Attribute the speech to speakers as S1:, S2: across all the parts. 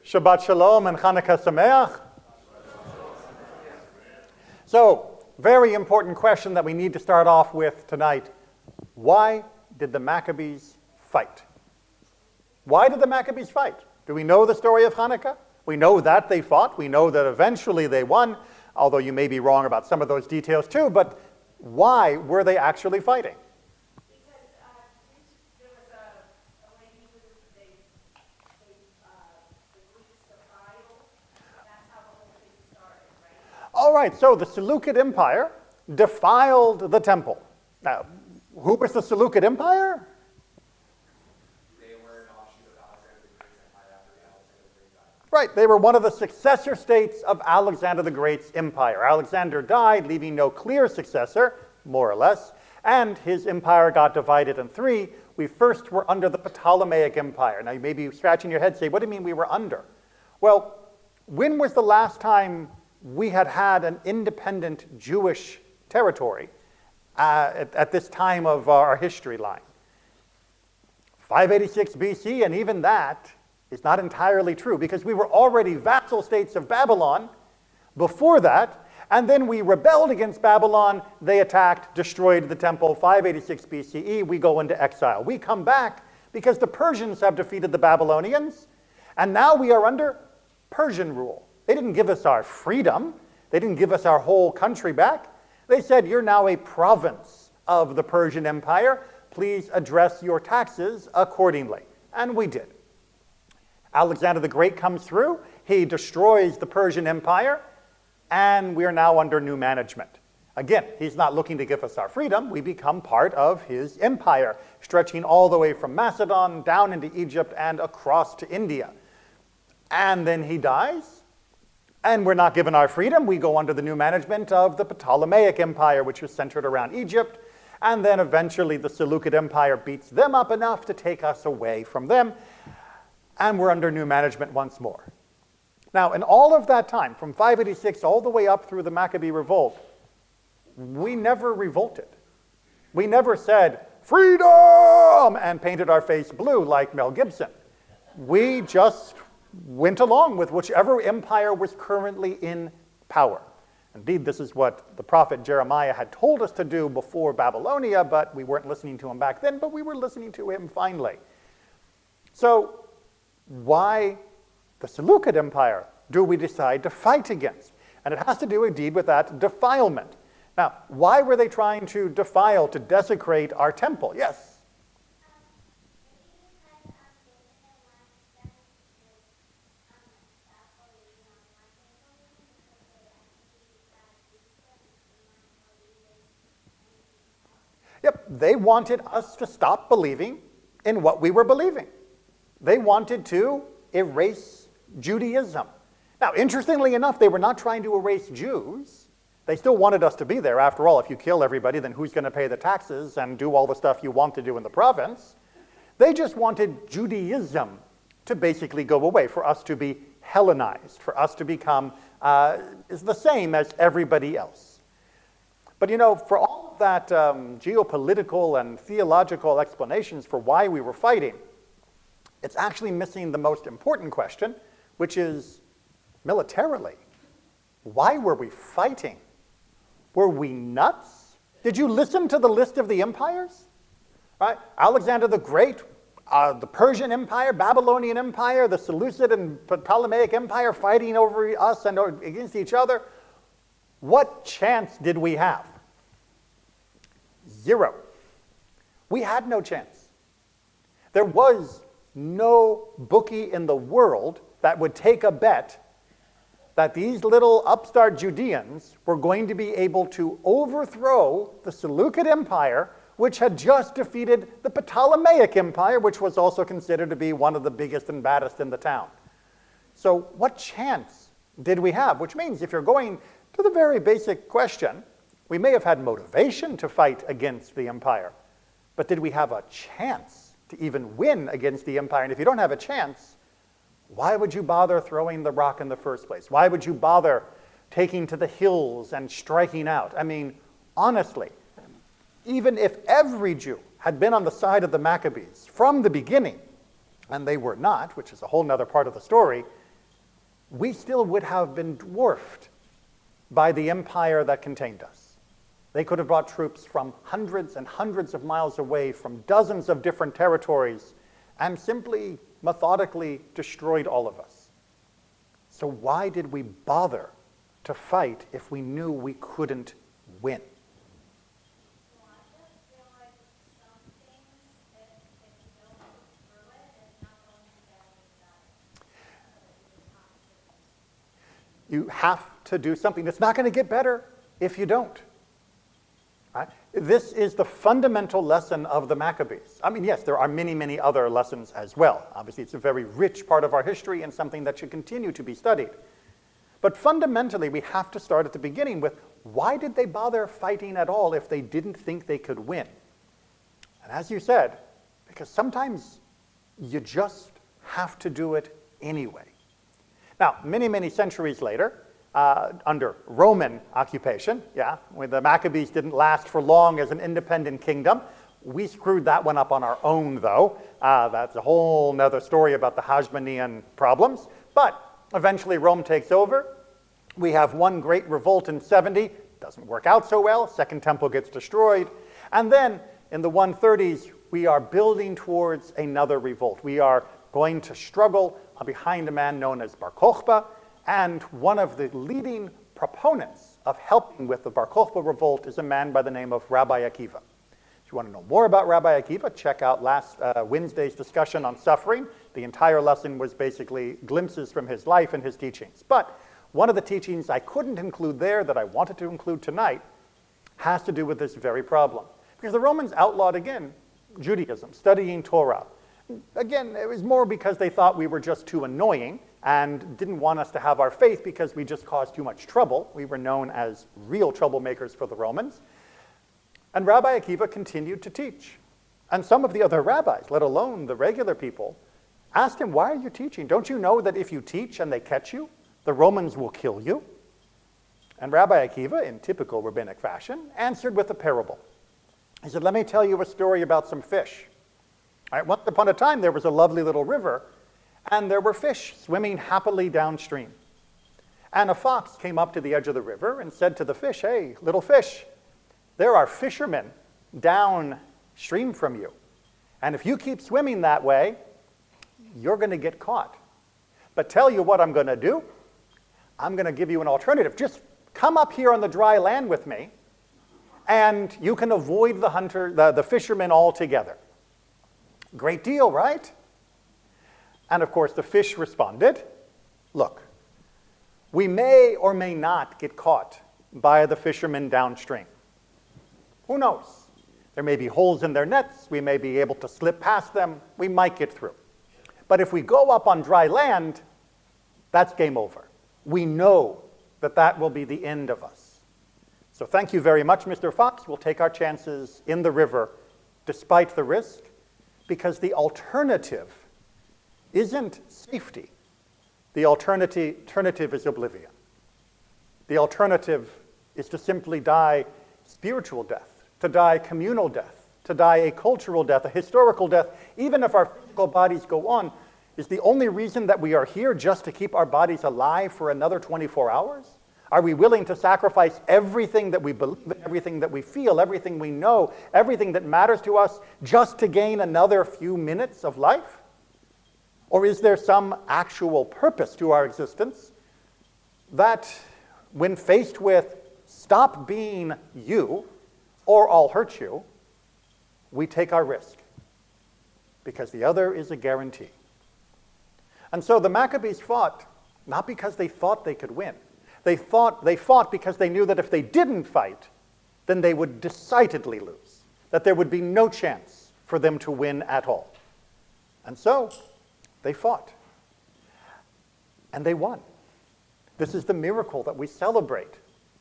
S1: Shabbat Shalom and Chanukah Sameach. So, very important question that we need to start off with tonight. Why did the Maccabees fight? Why did the Maccabees fight? Do we know the story of Hanukkah? We know that they fought. We know that eventually they won, although you may be wrong about some of those details too, but why were they actually fighting? All right, so the Seleucid Empire defiled the temple. Now, who was the Seleucid Empire?
S2: They were an offshoot of Alexander the Great's empire after Alexander the Great died.
S1: Right, they were one of the successor states of Alexander the Great's empire. Alexander died, leaving no clear successor, more or less, and his empire got divided in three. We first were under the Ptolemaic Empire. Now, you may be scratching your head, say, what do you mean we were under? Well, when was the last time we had an independent Jewish territory at this time of our history line? 586 BC, and even that is not entirely true because we were already vassal states of Babylon before that, and then we rebelled against Babylon. They attacked, destroyed the temple. 586 BCE, we go into exile. We come back because the Persians have defeated the Babylonians, and now we are under Persian rule. They didn't give us our freedom. They didn't give us our whole country back. They said, you're now a province of the Persian Empire. Please address your taxes accordingly. And we did. Alexander the Great comes through. He destroys the Persian Empire, and we are now under new management. Again, he's not looking to give us our freedom. We become part of his empire, stretching all the way from Macedon down into Egypt and across to India. And then he dies. And we're not given our freedom. We go under the new management of the Ptolemaic Empire, which is centered around Egypt. And then eventually the Seleucid Empire beats them up enough to take us away from them. And we're under new management once more. Now, in all of that time, from 586 all the way up through the Maccabee Revolt, we never revolted. We never said, freedom, and painted our face blue like Mel Gibson. We just went along with whichever empire was currently in power. Indeed, this is what the prophet Jeremiah had told us to do before Babylonia, but we weren't listening to him back then, but we were listening to him finally. So, why the Seleucid Empire do we decide to fight against? And it has to do indeed with that defilement. Now, why were they trying to defile, to desecrate our temple? Yes? Yep, they wanted us to stop believing in what we were believing. They wanted to erase Judaism. Now, interestingly enough, they were not trying to erase Jews. They still wanted us to be there. After all, if you kill everybody, then who's going to pay the taxes and do all the stuff you want to do in the province? They just wanted Judaism to basically go away, for us to be Hellenized, for us to become is the same as everybody else. But you know, for all of that geopolitical and theological explanations for why we were fighting, it's actually missing the most important question, which is militarily. Why were we fighting? Were we nuts? Did you listen to the list of the empires? Right? Alexander the Great, the Persian Empire, Babylonian Empire, the Seleucid and Ptolemaic Empire fighting over us and against each other. What chance did we have? Zero. We had no chance. There was no bookie in the world that would take a bet that these little upstart Judeans were going to be able to overthrow the Seleucid Empire, which had just defeated the Ptolemaic Empire, which was also considered to be one of the biggest and baddest in the town. So what chance did we have? Which means if you're going to the very basic question, we may have had motivation to fight against the empire, but did we have a chance to even win against the empire? And if you don't have a chance, why would you bother throwing the rock in the first place? Why would you bother taking to the hills and striking out? I mean, honestly, even if every Jew had been on the side of the Maccabees from the beginning, and they were not, which is a whole other part of the story, we still would have been dwarfed by the empire that contained us. They could have brought troops from hundreds and hundreds of miles away from dozens of different territories and simply methodically destroyed all of us. So why did we bother to fight if we knew we couldn't win?
S3: Well, I just feel like some things, if you don't go through it, it's not going to get any better.
S1: You have to do something. It's not going to get better if you don't. Right? This is the fundamental lesson of the Maccabees. I mean, yes, there are many, many other lessons as well. Obviously, it's a very rich part of our history and something that should continue to be studied. But fundamentally, we have to start at the beginning with, why did they bother fighting at all if they didn't think they could win? And as you said, because sometimes you just have to do it anyway. Now, many, many centuries later, under Roman occupation, when the Maccabees didn't last for long as an independent kingdom. We screwed that one up on our own, though. That's a whole nother story about the Hasmonean problems. But eventually Rome takes over. We have one great revolt in 70. Doesn't work out so well. Second Temple gets destroyed. And then in the 130s, we are building towards another revolt. We are going to struggle behind a man known as Bar Kokhba. And one of the leading proponents of helping with the Bar Kokhba revolt is a man by the name of Rabbi Akiva. If you want to know more about Rabbi Akiva, check out last Wednesday's discussion on suffering. The entire lesson was basically glimpses from his life and his teachings. But one of the teachings I couldn't include there that I wanted to include tonight has to do with this very problem. Because the Romans outlawed, again, Judaism, studying Torah. Again, it was more because they thought we were just too annoying and didn't want us to have our faith because we just caused too much trouble. We were known as real troublemakers for the Romans. And Rabbi Akiva continued to teach. And some of the other rabbis, let alone the regular people, asked him, why are you teaching? Don't you know that if you teach and they catch you, the Romans will kill you? And Rabbi Akiva, in typical rabbinic fashion, answered with a parable. He said, let me tell you a story about some fish. All right, once upon a time, there was a lovely little river, and there were fish swimming happily downstream. And a fox came up to the edge of the river and said to the fish, hey, little fish, there are fishermen downstream from you. And if you keep swimming that way, you're going to get caught. But tell you what I'm going to do. I'm going to give you an alternative. Just come up here on the dry land with me, and you can avoid the fishermen altogether. Great deal, right? And of course, the fish responded, look, we may or may not get caught by the fishermen downstream. Who knows? There may be holes in their nets. We may be able to slip past them. We might get through. But if we go up on dry land, that's game over. We know that that will be the end of us. So thank you very much, Mr. Fox. We'll take our chances in the river despite the risk, because the alternative isn't safety. The alternative is oblivion. The alternative is to simply die spiritual death, to die communal death, to die a cultural death, a historical death. Even if our physical bodies go on, is the only reason that we are here just to keep our bodies alive for another 24 hours? Are we willing to sacrifice everything that we believe, everything that we feel, everything we know, everything that matters to us just to gain another few minutes of life? Or is there some actual purpose to our existence that, when faced with stop being you or I'll hurt you, we take our risk? Because the other is a guarantee. And so the Maccabees fought, not because they thought they could win. They fought because they knew that if they didn't fight, then they would decidedly lose, that there would be no chance for them to win at all. And so they fought. And they won. This is the miracle that we celebrate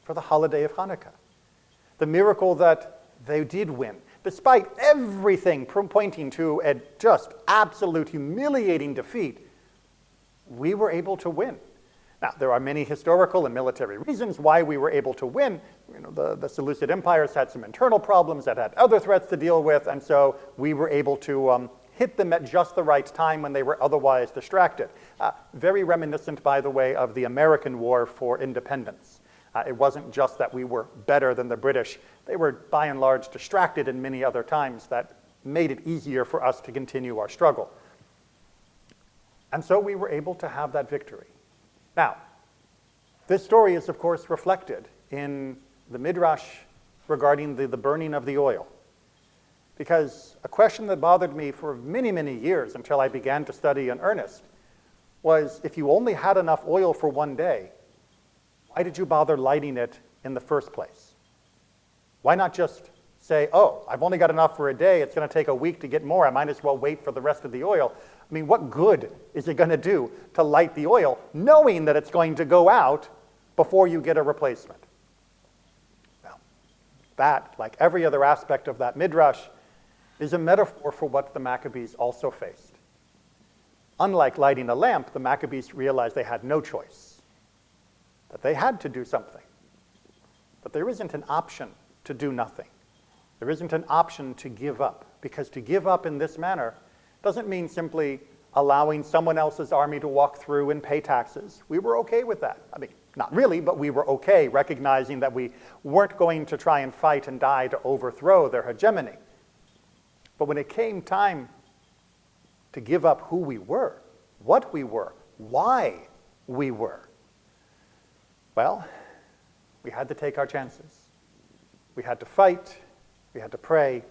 S1: for the holiday of Hanukkah. The miracle that they did win. Despite everything pointing to a just absolute humiliating defeat, we were able to win. Now, there are many historical and military reasons why we were able to win. You know, the Seleucid empires had some internal problems that had other threats to deal with, and so we were able to hit them at just the right time when they were otherwise distracted. Very reminiscent, by the way, of the American War for Independence. It wasn't just that we were better than the British. They were, by and large, distracted in many other times that made it easier for us to continue our struggle. And so we were able to have that victory. Now, this story is, of course, reflected in the Midrash regarding the burning of the oil. Because a question that bothered me for many, many years until I began to study in earnest was, if you only had enough oil for one day, why did you bother lighting it in the first place? Why not just say, oh, I've only got enough for a day, it's going to take a week to get more, I might as well wait for the rest of the oil. I mean, what good is it going to do to light the oil knowing that it's going to go out before you get a replacement? Now, that, like every other aspect of that midrash, is a metaphor for what the Maccabees also faced. Unlike lighting a lamp, the Maccabees realized they had no choice, that they had to do something. But there isn't an option to do nothing. There isn't an option to give up, because to give up in this manner doesn't mean simply allowing someone else's army to walk through and pay taxes. We were okay with that. I mean, not really, but we were okay, recognizing that we weren't going to try and fight and die to overthrow their hegemony. But when it came time to give up who we were, what we were, why we were, well, we had to take our chances. We had to fight, we had to pray,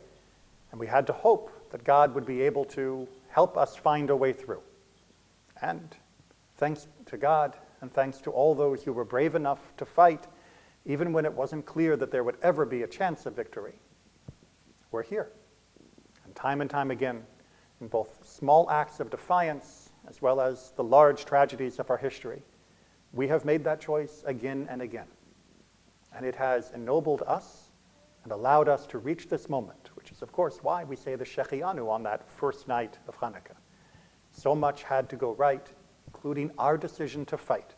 S1: and we had to hope that God would be able to help us find a way through. And thanks to God, and thanks to all those who were brave enough to fight, even when it wasn't clear that there would ever be a chance of victory, we're here. And time again, in both small acts of defiance as well as the large tragedies of our history, we have made that choice again and again. And it has ennobled us and allowed us to reach this moment, which is, of course, why we say the Shechianu on that first night of Hanukkah. So much had to go right, including our decision to fight,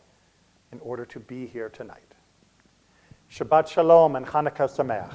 S1: in order to be here tonight. Shabbat Shalom and Hanukkah Sameach.